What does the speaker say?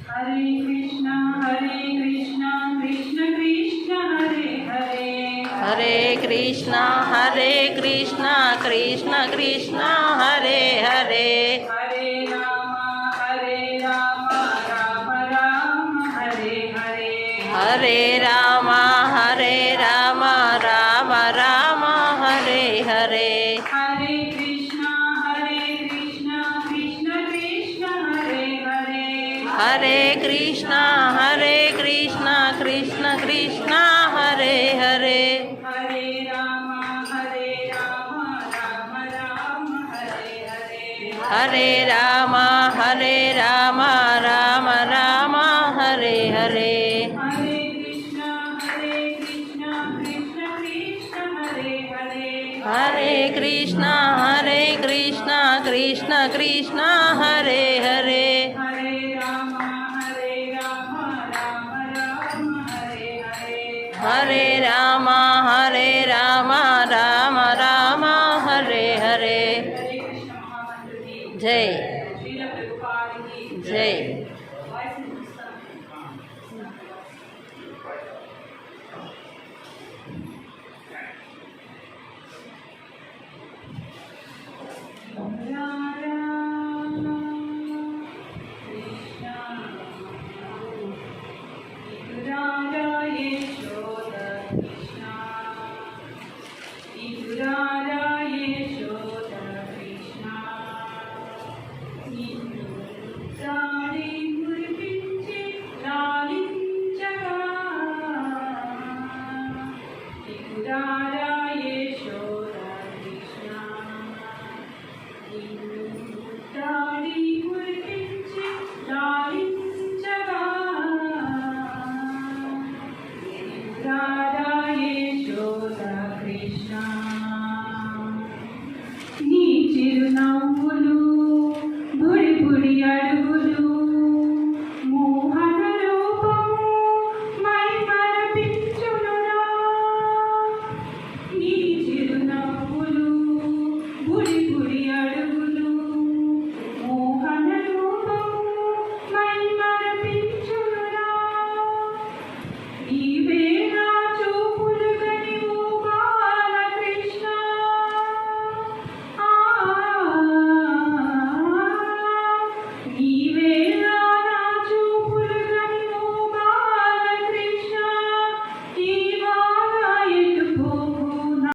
हरे कृष्णा कृष्ण कृष्ण हरे हरे, हरे कृष्णा कृष्ण कृष्ण हरे हरे, हरे राम राम राम हरे हरे, हरे राम राम राम हरे हरे, हरे कृष्णा कृष्ण कृष्ण हरे हरे, हरे कृष्णा कृष्ण कृष्ण हरे हरे, हरे राम राम राम हरे हरे, हरे राम राम राम हरे हरे, हरे कृष्णा कृष्ण कृष्ण हरे हरे, हरे कृष्णा कृष्ण कृष्ण हरे हरे, हरे राम राम राम हरे हरे, हरे राम राम राम हरे हरे। हरे कृष्ण महामंत्र की जय श्रील प्रभुपाद की जय। जय।